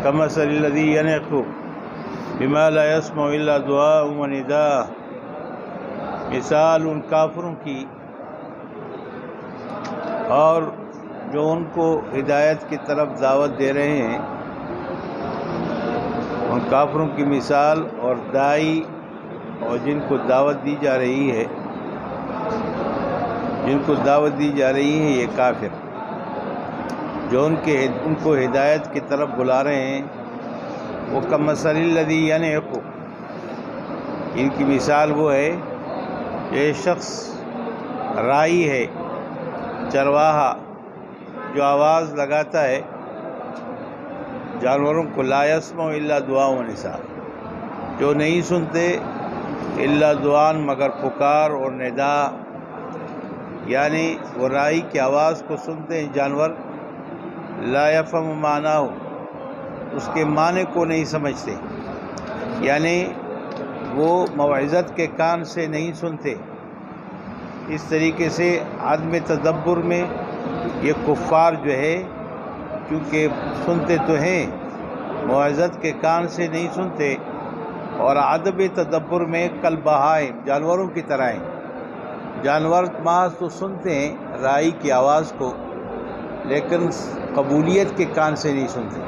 کمثل الذی ینعق بما لا یسمع الا دعاء و نداء، مثال ان کافروں کی اور جو ان کو ہدایت کی طرف دعوت دے رہے ہیں، ان کافروں کی مثال اور داعی اور جن کو دعوت دی جا رہی ہے، یہ کافر جو ان کو ہدایت کی طرف بلا رہے ہیں، وہ کمثل الذی ینعق، ان کی مثال وہ ہے، یہ شخص راعی ہے، چرواہا جو آواز لگاتا ہے جانوروں کو، لا یسمع الا دعاء و نداء، جو نہیں سنتے الا دعاء مگر پکار اور نداء، یعنی وہ راعی کی آواز کو سنتے ہیں جانور، لا یفہم معناہ، اس کے معنی کو نہیں سمجھتے، یعنی وہ موعظت کے کان سے نہیں سنتے۔ اس طریقے سے عدم تدبر میں یہ کفار جو ہے، چونکہ سنتے تو ہیں، موعظت کے کان سے نہیں سنتے، اور عدم تدبر میں کل بہائم، جانوروں کی طرح ہیں۔ جانور محض تو سنتے ہیں راعی کی آواز کو، لیکن قبولیت کے کان سے نہیں سنتے،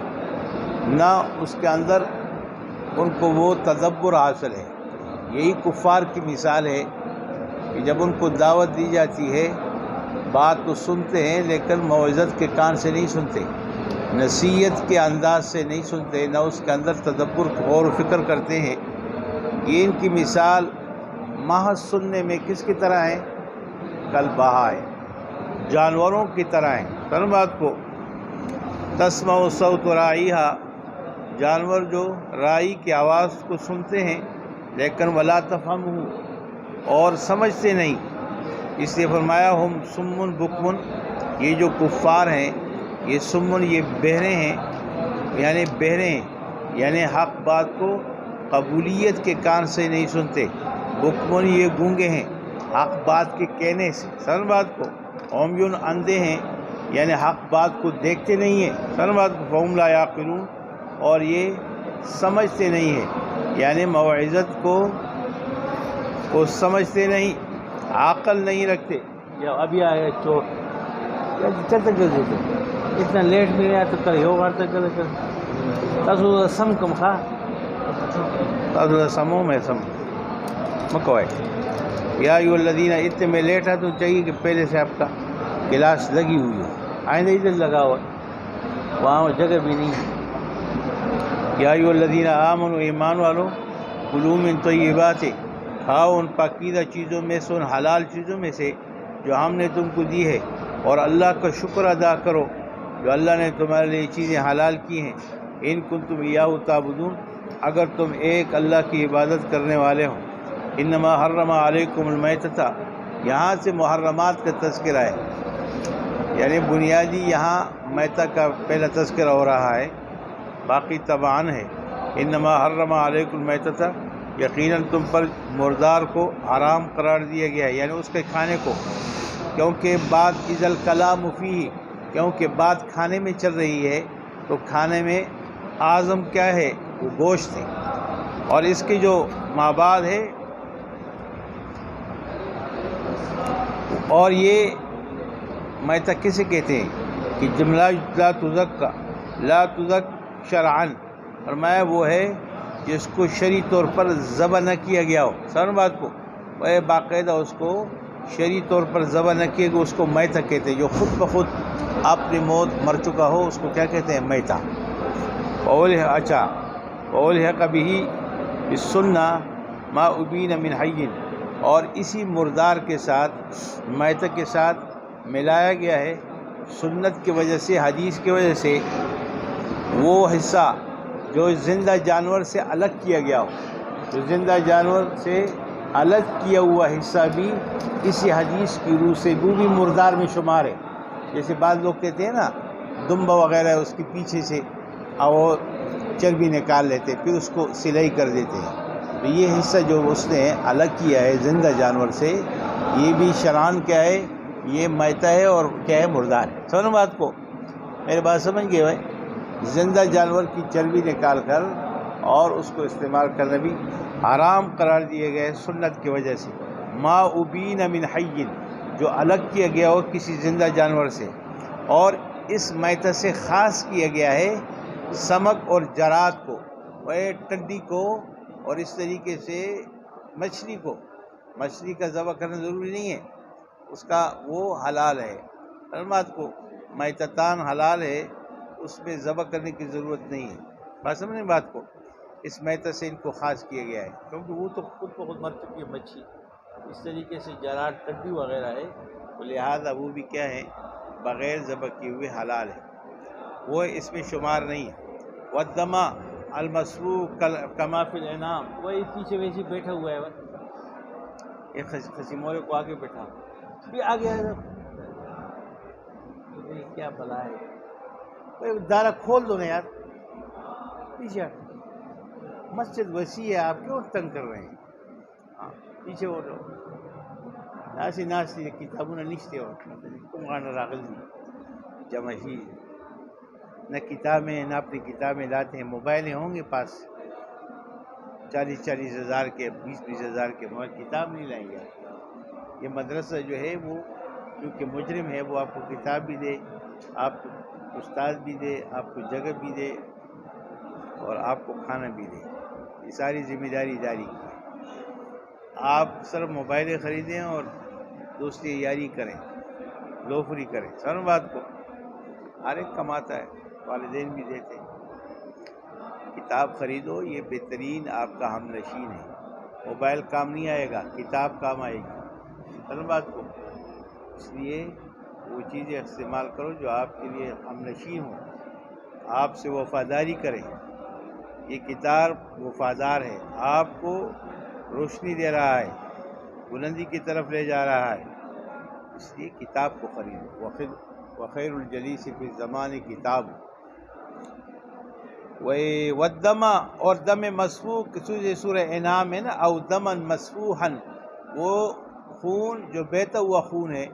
نہ اس کے اندر ان کو وہ تدبر حاصل ہے۔ یہی کفار کی مثال ہے کہ جب ان کو دعوت دی جاتی ہے، بات تو سنتے ہیں لیکن موعظت کے کان سے نہیں سنتے، نصیحت کے انداز سے نہیں سنتے، نہ اس کے اندر تدبر غور و فکر کرتے ہیں۔ یہ ان کی مثال محض سننے میں کس کی طرح ہیں؟ کل بہائم، جانوروں کی طرح ہیں۔ سن بات کو، تسمع صوت راعیھا، جانور جو راعی کی آواز کو سنتے ہیں لیکن ولا تفہمہ، اور سمجھتے نہیں، اس لیے فرمایا ہم صم بکم، یہ جو کفار ہیں یہ صم، یہ بہرے ہیں، یعنی حق بات کو قبولیت کے کان سے نہیں سنتے، بکم یہ گونگے ہیں حق بات کے کہنے سے، سن بات کو، عمیٌ اندھے ہیں، یعنی حق بات کو دیکھتے نہیں ہیں، سن بات کو، فہم لا یعقلون، اور یہ سمجھتے نہیں ہیں، یعنی موعظت کو سمجھتے نہیں، عقل نہیں رکھتے۔ یا ابھی آئے چور چلتے چلتے اتنا لیٹ بھی نہیں آیا تو کل ہو کرتے کرتے تاسو سم کم خواہ تاسو سمو میں سم مکوائے، یا ایھا الذین، اتنے میں لیٹ ہے تو چاہیے کہ پہلے سے آپ کا کلاس لگی ہوئی ہو، آئندہ ادھر لگا ہوا، وہاں جگہ بھی نہیں ہے۔ یا ایھا الذین آمنوا، ایمان والو، کلوا من طیبات، کھاؤ ان پاکیزہ چیزوں میں سے، ان حلال چیزوں میں سے جو ہم نے تم کو دی ہے، اور اللہ کا شکر ادا کرو جو اللہ نے تمہارے لیے چیزیں حلال کی ہیں، ان کنتم ایاہ تعبدون، اگر تم ایک اللہ کی عبادت کرنے والے ہو۔ انما حرم علیکم المیتۃ، یہاں سے محرمات کا تذکرہ ہے، یعنی بنیادی یہاں میتہ کا پہلا تذکرہ ہو رہا ہے، باقی تبعاً ہے۔ انما حرم علیکم المیتۃ، یقیناً تم پر مردار کو حرام قرار دیا گیا ہے، یعنی اس کے کھانے کو، کیونکہ بات اذا الکلام فیہ، کیونکہ بات کھانے میں چل رہی ہے، تو کھانے میں اعظم کیا ہے؟ وہ گوشت ہے، اور اس کی جو مابعد ہے، اور یہ میتہ کسے کہتے ہیں کہ جملہ لا تزک شرعاً، فرمایا وہ ہے جس کو شرعی طور پر ذبح نہ کیا گیا ہو، سن بات کو، وہ باقاعدہ اس کو شرعی طور پر ذبح نہ کیا گیا، اس کو میتہ کہتے ہیں، جو خود بخود اپنی موت مر چکا ہو اس کو کیا کہتے ہیں؟ میتہ۔ وَأُلْحِقَ بِهِ بِالسُّنَّةِ مَا أُبِینَ مِنْ حَیٍّ، اور اسی مردار کے ساتھ، میتہ کے ساتھ ملایا گیا ہے سنت کی وجہ سے، حدیث کی وجہ سے، وہ حصہ جو زندہ جانور سے الگ کیا گیا ہو، جو زندہ جانور سے الگ کیا ہوا حصہ بھی اسی حدیث کی روح سے وہ بھی مردار میں شمار ہے۔ جیسے بعض لوگ کہتے ہیں نا دمبا وغیرہ اس کے پیچھے سے اور چربی نکال لیتے، پھر اس کو سلائی کر دیتے ہیں، تو یہ حصہ جو اس نے الگ کیا ہے زندہ جانور سے، یہ بھی شرعاً کیا ہے؟ یہ میتہ ہے، اور کیا ہے؟ مردار ہے۔ سنو بات کو، میرے بات سمجھ گئے بھائی؟ زندہ جانور کی چربی نکال کر اور اس کو استعمال کرنا بھی حرام قرار دیے گئے سنت کی وجہ سے۔ ما ابین من حی، جو الگ کیا گیا ہو کسی زندہ جانور سے، اور اس میتہ سے خاص کیا گیا ہے سمک اور جراد کو، وہ ٹڈی کو، اور اس طریقے سے مچھلی کو۔ مچھلی کا ذبح کرنا ضروری نہیں ہے، اس کا وہ حلال ہے، علمات کو میتتان حلال ہے، اس میں ذبح کرنے کی ضرورت نہیں ہے۔ بات سمجھیں بات کو، اس میتہ سے ان کو خاص کیا گیا ہے کیونکہ وہ تو خود بخود مر چکی ہے مچھلی، اس طریقے سے جراد ٹڈی وغیرہ ہے، تو لہٰذا وہ بھی کیا ہے، بغیر ذبح کیے ہوئے حلال ہے، وہ اس میں شمار نہیں ہے۔ والدم المسفوح کما فی الانعام، وہی پیچھے ویسے بیٹھا ہوا ہے، ایک خسی مورے کو آگے بیٹھا بھی آگے آ، کیا بلا ہے، دارہ کھول دو نا یار، پیچھے مسجد وسیع ہے، آپ کیوں تنگ کر رہے ہیں؟ ہاں پیچھے ہو رہو ناسی ناسی کتابوں نے نشتے ہو تم غانا راغل دی جمعی نہ کتابیں، نہ اپنی کتابیں لاتے ہیں، موبائلیں ہوں گے پاس 40-40 ہزار کے، 20-20 ہزار کے، مگر کتاب نہیں لائیں گے۔ یہ مدرسہ جو ہے وہ کیونکہ مجرم ہے، وہ آپ کو کتاب بھی دے، آپ کو استاد بھی دے، آپ کو جگہ بھی دے، اور آپ کو کھانا بھی دے، یہ ساری ذمہ داری اداری کی ہے۔ آپ صرف موبائلیں خریدیں اور دوستی یاری کریں، لوفری کریں، سر بات کو ہر ایک کماتا ہے، والدین بھی دیتے ہیں۔ کتاب خریدو، یہ بہترین آپ کا ہم نشین ہے، موبائل کام نہیں آئے گا، کتاب کام آئے گی، سر بات کو، اس لیے وہ چیزیں استعمال کرو جو آپ کے لیے ہم نشین ہوں، آپ سے وفاداری کریں۔ یہ کتاب وفادار ہے، آپ کو روشنی دے رہا ہے، بلندی کی طرف لے جا رہا ہے، اس لیے کتاب کو خریدو۔ وخیر الجلیس فی الزمان کتاب، والدم، اور دم مسفوح، سورہ انعام ہے نا، او دمن مسفوحا، وہ خون جو بہتا ہوا خون ہے،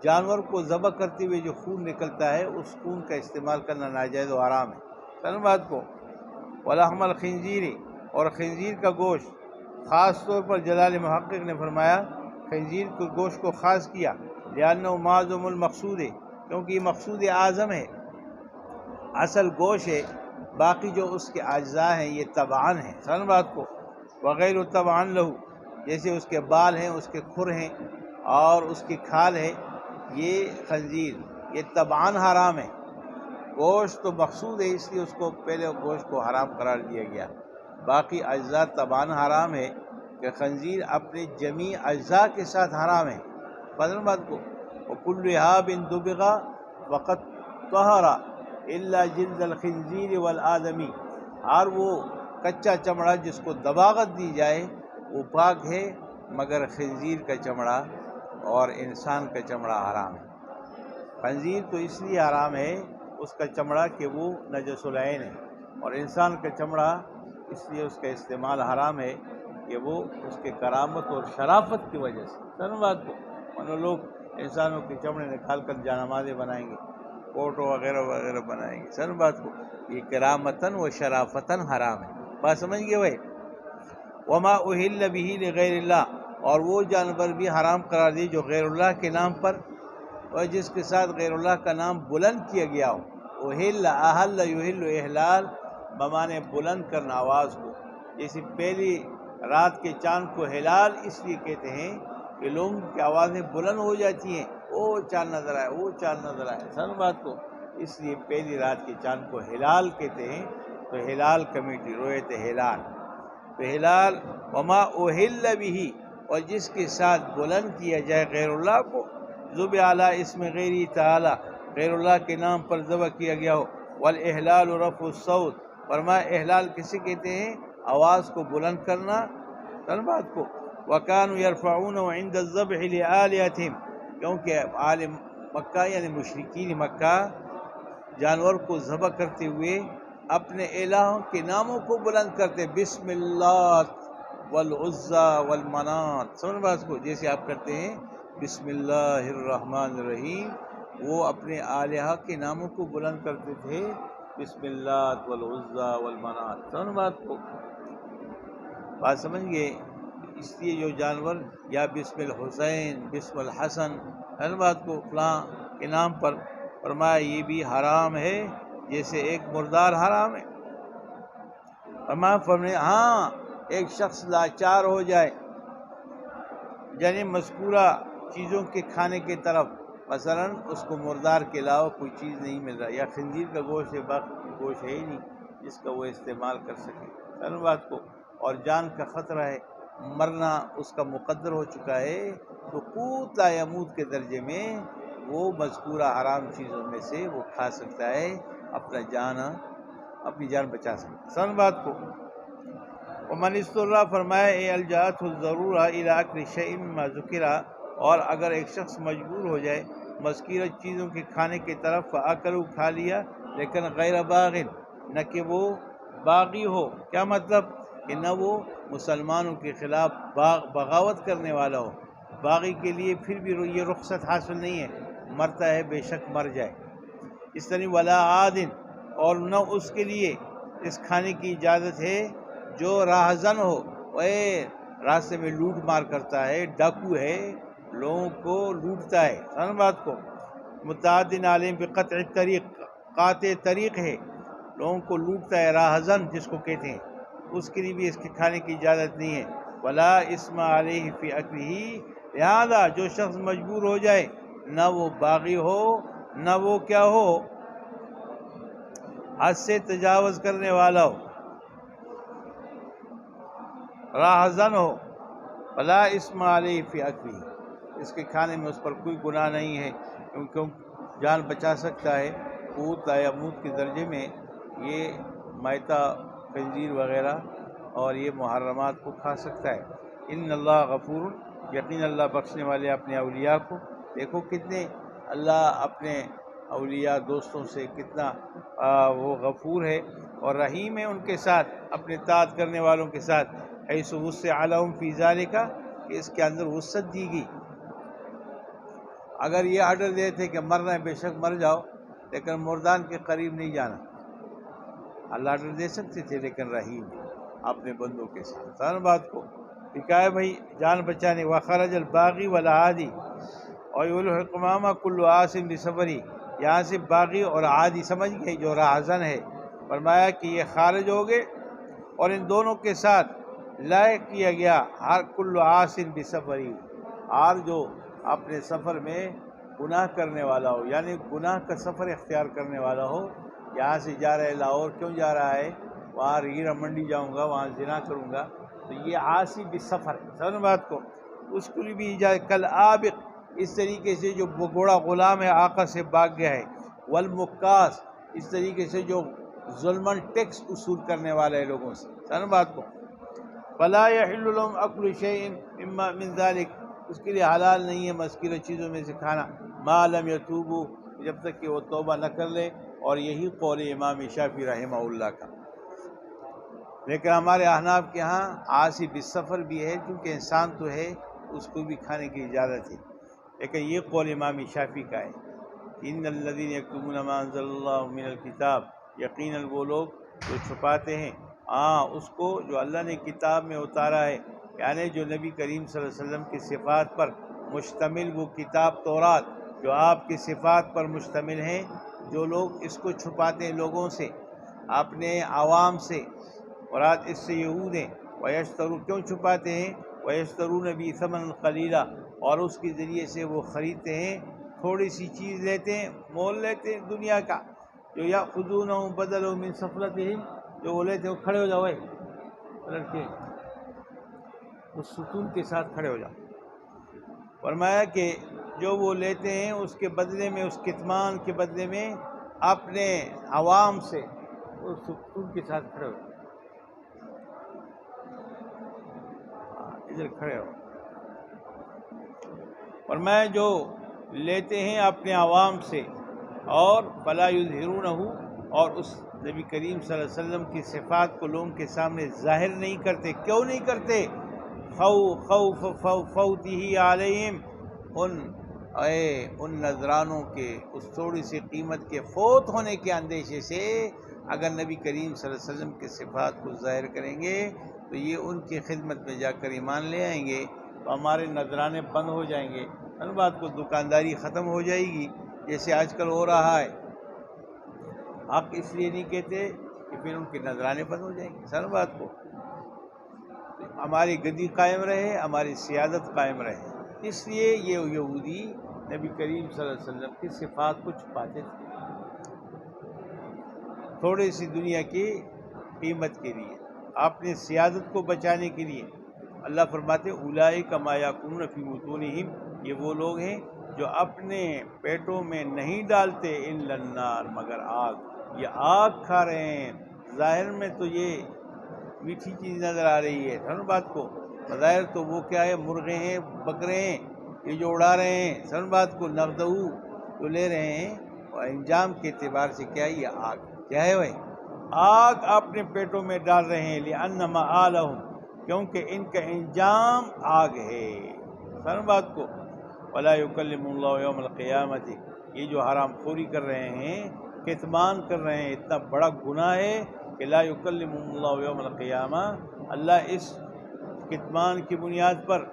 جانور کو ذبح کرتے ہوئے جو خون نکلتا ہے، اس خون کا استعمال کرنا ناجائز و حرام ہے، سن بات کو۔ ولحم الخنزیر، اور خنزیر کا گوشت، خاص طور پر جلال محقق نے فرمایا خنزیر کے گوشت کو خاص کیا، لأنہ معظم المقصود ہے، کیونکہ یہ مقصود اعظم ہے، اصل گوشت ہے، باقی جو اس کے اجزاء ہیں یہ تبعاً ہیں، سن بات کو۔ وغیر تبعاً لہو، جیسے اس کے بال ہیں، اس کے کھر ہیں، اور اس کی کھال ہے، یہ خنزیر یہ تبعاً حرام ہے، گوشت تو مقصود ہے اس لیے اس کو پہلے گوشت کو حرام قرار دیا گیا، باقی اجزاء تبعاً حرام ہے، کہ خنزیر اپنے جمیع اجزاء کے ساتھ حرام ہے، بدل بات کو۔ وکل ہاب دبغ وقد طہر الا جلد الخنزیر والآدمی، اور وہ کچا چمڑا جس کو دباغت دی جائے وہ پاک ہے، مگر خنزیر کا چمڑا اور انسان کا چمڑا حرام ہے۔ خنزیر تو اس لیے حرام ہے اس کا چمڑا کہ وہ نجس العین ہے، اور انسان کا چمڑا اس لیے اس کا استعمال حرام ہے کہ وہ اس کے کرامت اور شرافت کی وجہ سے، سن بات کو، ورنہ لوگ انسانوں کے چمڑے نکال کر جانمازیں بنائیں گے، فوٹو وغیرہ وغیرہ بنائیں گے، سن بات کو، یہ کرامتاً و شرافتاً حرام ہے، بات سمجھ گئے بھائی۔ وما اہل بہ لغیر اللہ، اور وہ جانور بھی حرام قرار دیے جو غیر اللہ کے نام پر، اور جس کے ساتھ غیر اللہ کا نام بلند کیا گیا ہو، اہل اہل یحل احلال بمانے بلند کرنا آواز کو، جیسے پہلی رات کے چاند کو ہلال اس لیے کہتے ہیں کہ لوگوں کی آوازیں بلند ہو جاتی ہیں، او چاند نظر آئے، وہ چاند نظر آئے، سن بات کو، اس لیے پہلی رات کے چاند کو ہلال کہتے ہیں، تو ہلال کمیٹی رویت ہلال، تو ہلال۔ وما اہل بہ، اور جس کے ساتھ بلند کیا جائے غیر اللہ کو، ذبح علی اسم غیر تعالی، غیر اللہ کے نام پر ذبح کیا گیا ہو، والاحلال رفع الصوت، فرمایا احلال کسے کہتے ہیں؟ آواز کو بلند کرنا، سن بات کو۔ وکانوا یرفعون عند الذبح لآلہتہم، کیونکہ اہل مکہ یعنی مشرکین مکہ جانور کو ذبح کرتے ہوئے اپنے الہوں کے ناموں کو بلند کرتے، بسم اللہ والعزی والمنات، سن بات کو، جیسے آپ کرتے ہیں بسم اللہ الرحمن الرحیم، وہ اپنے آلہہ کے ناموں کو بلند کرتے تھے، بسم اللہ والعزى والمنات. سمجھ بات کو، بات سمجھ گئے؟ اس لیے جو جانور یا بسم الحسین، بسم الحسن، ہر بات کو فلاں کے نام پر فرمایا یہ بھی حرام ہے، جیسے ایک مردار حرام ہے. فرمایا ہاں ایک شخص لاچار ہو جائے یعنی مذکورہ چیزوں کے کھانے کی طرف، مثلا اس کو مردار کے علاوہ کوئی چیز نہیں مل رہا، یا خنزیر کا گوشت ہے، باقی گوشت ہے ہی نہیں جس کا وہ استعمال کر سکے ہر بات کو، اور جان کا خطرہ ہے، مرنا اس کا مقدر ہو چکا ہے، تو قوت لا یموت کے درجے میں وہ مذکورہ حرام چیزوں میں سے وہ کھا سکتا ہے، اپنی جان بچا سکتا ہے. سن بات کو. ومن استر، فرمایا اے الجات الضرورہ الی اکل شیء مما ذکر، اور اگر ایک شخص مجبور ہو جائے مذکورہ چیزوں کے کھانے کی طرف، فاکلوا، کھا لیا، لیکن غیر باغ، نہ کہ وہ باغی ہو. کیا مطلب؟ کہ نہ وہ مسلمانوں کے خلاف بغاوت کرنے والا ہو. باغی کے لیے پھر بھی یہ رخصت حاصل نہیں ہے، مرتا ہے بے شک مر جائے. اس طرح ولا عادن، اور نہ اس کے لیے اس کھانے کی اجازت ہے جو راہزن ہو، اے راستے میں لوٹ مار کرتا ہے، ڈاکو ہے، لوگوں کو لوٹتا ہے. سن بات کو. متعدن عالم بقطع طریق، قاطع طریق ہے، لوگوں کو لوٹتا ہے، راہزن جس کو کہتے ہیں، اس کے لیے بھی اس کے کھانے کی اجازت نہیں ہے. ولا اسم علیہ فی اکلہ، لہذا جو شخص مجبور ہو جائے، نہ وہ باغی ہو، نہ وہ کیا ہو، حد سے تجاوز کرنے والا ہو، راہزن ہو، ولا اسم علیہ فی اکلہ، اس کے کھانے میں اس پر کوئی گناہ نہیں ہے، کیونکہ جان بچا سکتا ہے. قوت لا یموت کے درجے میں یہ میتہ، خنزیر وغیرہ اور یہ محرمات کو کھا سکتا ہے. ان اللہ غفور، یقین اللہ بخشنے والے اپنے اولیاء کو. دیکھو کتنے اللہ اپنے اولیاء دوستوں سے کتنا وہ غفور ہے اور رحیم ہے ان کے ساتھ، اپنے اطاعت کرنے والوں کے ساتھ. حیث وسع لهم فی ذالک، کہ اس کے اندر وسعت دی گئی. اگر یہ آرڈر دیتے کہ مرنا ہے بے شک مر جاؤ، لیکن مردان کے قریب نہیں جانا، اللہ آرڈر دے سکتے تھے، لیکن رحیم اپنے بندوں کے ساتھ. سن بات کو. کہا ہے بھائی جان بچانے. وخرج الباغی والعادی، اور الحکمامہ کل عاصم بسفری، یہاں سے باغی اور عادی سمجھ گئے جو راہزن ہے. فرمایا کہ یہ خارج ہو گئے، اور ان دونوں کے ساتھ لائق کیا گیا ہر کل عاصم بسفری، ہر جو اپنے سفر میں گناہ کرنے والا ہو، یعنی گناہ کا سفر اختیار کرنے والا ہو. یہاں سے جا رہا ہے لاہور، کیوں جا رہا ہے؟ وہاں ہیرا منڈی جاؤں گا، وہاں زنا کروں گا، تو یہ عاصی بالسفر ہے. سمجھ بات کو. اس کو بھی اجازت. کل عابق، اس طریقے سے جو گھوڑا غلام ہے آقا سے بھاگ گیا ہے. والمقاص، اس طریقے سے جو ظلمن ٹیکس اصول کرنے والا ہے لوگوں سے. سمجھ بات کو. فلا یحل لهم اکل شیء مما من ذلک، اس کے لیے حلال نہیں ہے مذکورہ چیزوں میں سے کھانا، ما لم یتوبوا، جب تک کہ وہ توبہ نہ کر لے. اور یہی قول امام شافعی رحمہ اللہ کا. لیکن ہمارے احناف کے ہاں عاصی بالسفر بھی ہے، کیونکہ انسان تو ہے، اس کو بھی کھانے کی اجازت ہے. لیکن یہ قول امام شافعی کا ہے. ان الذین یکتمون ما انزل اللہ من الکتاب، یقیناً وہ لوگ جو چھپاتے ہیں اس کو جو اللہ نے کتاب میں اتارا ہے، یعنی جو نبی کریم صلی اللہ علیہ وسلم کی صفات پر مشتمل وہ کتاب تورات جو آپ کی صفات پر مشتمل ہیں، جو لوگ اس کو چھپاتے ہیں لوگوں سے، اپنے عوام سے، مراد اس سے یہود ہیں. ویشترون، کیوں چھپاتے ہیں؟ ویشترون بھی ثمن قلیلا، اور اس کے ذریعے سے وہ خریدتے ہیں، تھوڑی سی چیز لیتے ہیں، مول لیتے ہیں دنیا کا. جو یاخذون بدل من سفلتہم، جو وہ لیتے ہیں. وہ کھڑے ہو جاؤ لڑکے، اس ستون کے ساتھ کھڑے ہو جاؤ. فرمایا کہ جو وہ لیتے ہیں اس کے بدلے میں، اس کتمان کے بدلے میں اپنے عوام سے، اس ستون کے ساتھ کھڑے ہو جاؤ. ادھر کھڑے ہو. فرمایا جو لیتے ہیں اپنے عوام سے، اور فلا یظہرونہ، اور اس نبی کریم صلی اللہ علیہ وسلم کی صفات کو لوگوں کے سامنے ظاہر نہیں کرتے. کیوں نہیں کرتے؟ خوف فوتہ علیہم، ان نذرانوں کے، اس تھوڑی سی قیمت کے فوت ہونے کے اندیشے سے اگر نبی کریم صلی اللہ علیہ وسلم کے صفات کو ظاہر کریں گے تو یہ ان کی خدمت میں جا کر ایمان لے آئیں گے تو ہمارے نذرانے بند ہو جائیں گے، ہر بات کو دکانداری ختم ہو جائے گی جیسے آج کل ہو رہا ہے۔ حق اس لیے نہیں کہتے کہ پھر ان کے نذرانے بند ہو جائیں گے، ہر بات کو ہماری گدی قائم رہے، ہماری سیادت قائم رہے، اس لیے یہ یہودی نبی کریم صلی اللہ علیہ وسلم کی صفات کو چھپاتے تھے تھوڑی سی دنیا کی قیمت کے لیے، اپنی سیادت کو بچانے کے لیے۔ اللہ فرماتے اولئک ما یاکلون فی بطونہم، یہ وہ لوگ ہیں جو اپنے پیٹوں میں نہیں ڈالتے الا النار مگر آگ، یہ آگ کھا رہے ہیں۔ ظاہر میں تو یہ میٹھی چیز نظر آ رہی ہے، ہر بات کو بظاہر تو وہ کیا ہے، مرغے ہیں، بکرے ہیں، یہ جو اڑا رہے ہیں، ہر بات کو نغدو جو لے رہے ہیں، اور انجام کے اعتبار سے کیا ہے، یہ آگ کیا ہے بھائی، آگ اپنے پیٹوں میں ڈال رہے ہیں، لأن مآلہم، کیونکہ ان کا انجام آگ ہے، ہر بات کو۔ ولا یکلم اللہ یوم القیامت، یہ جو حرام خوری کر رہے ہیں، کتمان کر رہے ہیں، اتنا بڑا گناہ ہے کہ لا یکلم اللہ یوم القیامہ، اللہ اس کتمان کی بنیاد پر،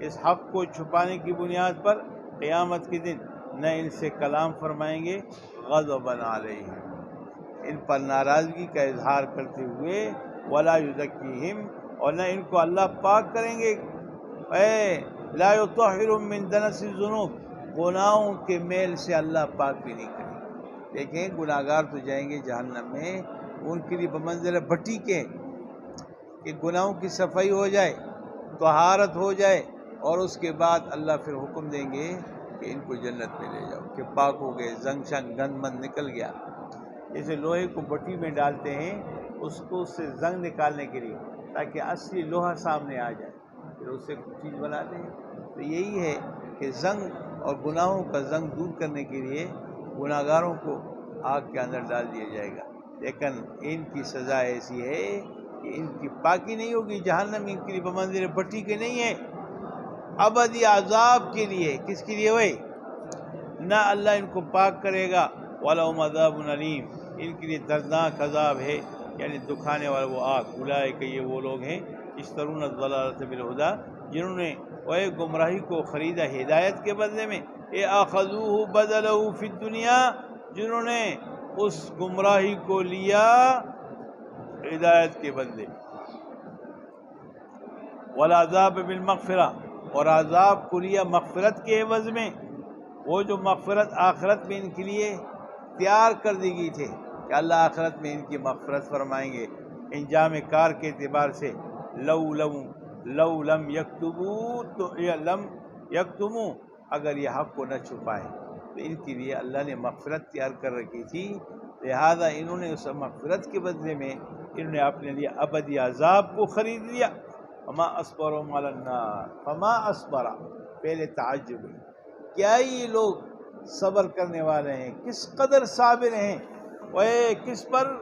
اس حق کو چھپانے کی بنیاد پر قیامت کے دن نہ ان سے کلام فرمائیں گے، غضبا علیہم، ان پر ناراضگی کا اظہار کرتے ہوئے، ولا یزکیہم، اور نہ ان کو اللہ پاک کریں گے، لا یطہر من دنس الذنوب، گناہوں کے میل سے اللہ پاک بھی نہیں کریں گے۔ دیکھیں گناہگار تو جائیں گے جہنم میں، ان کے لیے بمنزلہ بھٹی کے کہ گناہوں کی صفائی ہو جائے، طہارت ہو جائے، اور اس کے بعد اللہ پھر حکم دیں گے کہ ان کو جنت میں لے جاؤ، کہ پاک ہو گئے، زنگ شنگ گند مند نکل گیا۔ جیسے لوہے کو بھٹی میں ڈالتے ہیں اس کو اس سے زنگ نکالنے کے لیے تاکہ اصلی لوہا سامنے آ جائے، پھر اس سے کچھ چیز بناتے ہیں۔ تو یہی ہے کہ زنگ اور گناہوں کا زنگ دور کرنے کے لیے گناہگاروں کو آگ کے اندر ڈال دیا جائے گا، لیکن ان کی سزا ایسی ہے کہ ان کی پاکی نہیں ہوگی، جہنم ان کے لیے بمنزل بھٹی کے نہیں ہے، ابدی عذاب کے لیے۔ کس کے لیے ہوئے؟ نہ اللہ ان کو پاک کرے گا، وَلَهُمْ عَذَابٌ أَلِيمٌ، ان کے لیے دردناک عذاب ہے، یعنی دکھانے والا وہ آگ۔ اولئک، یہ وہ لوگ ہیں اشترون الضلالۃ بالہدی، جنہوں نے وہ گمراہی کو خریدا ہدایت کے بدلے میں، اخذوہ بدلہ فی الدنیا، جنہوں نے اس گمراہی کو لیا ہدایت کے بدلے، والعذاب بالمغفرہ، اور عذاب کو لیا مغفرت کے عوض میں، وہ جو مغفرت آخرت میں ان کے لیے تیار کر دی گئی تھے کہ اللہ آخرت میں ان کی مغفرت فرمائیں گے انجام کار کے اعتبار سے۔ لو لم یکتبوا، تو لم یکتموا، اگر یہ حق کو نہ چھپائیں تو ان کے لیے اللہ نے مغفرت تیار کر رکھی تھی، لہذا انہوں نے اس مغفرت کے بدلے میں انہوں نے اپنے لیے ابدی عذاب کو خرید لیا۔ فما اصبرهم علی النار، فما اصبر، پہلے تعجب ہے، کیا یہ لوگ صبر کرنے والے ہیں، کس قدر صابر ہیں، وہ کس پر؟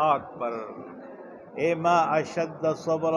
آگ پر۔ اے ما اشد صبر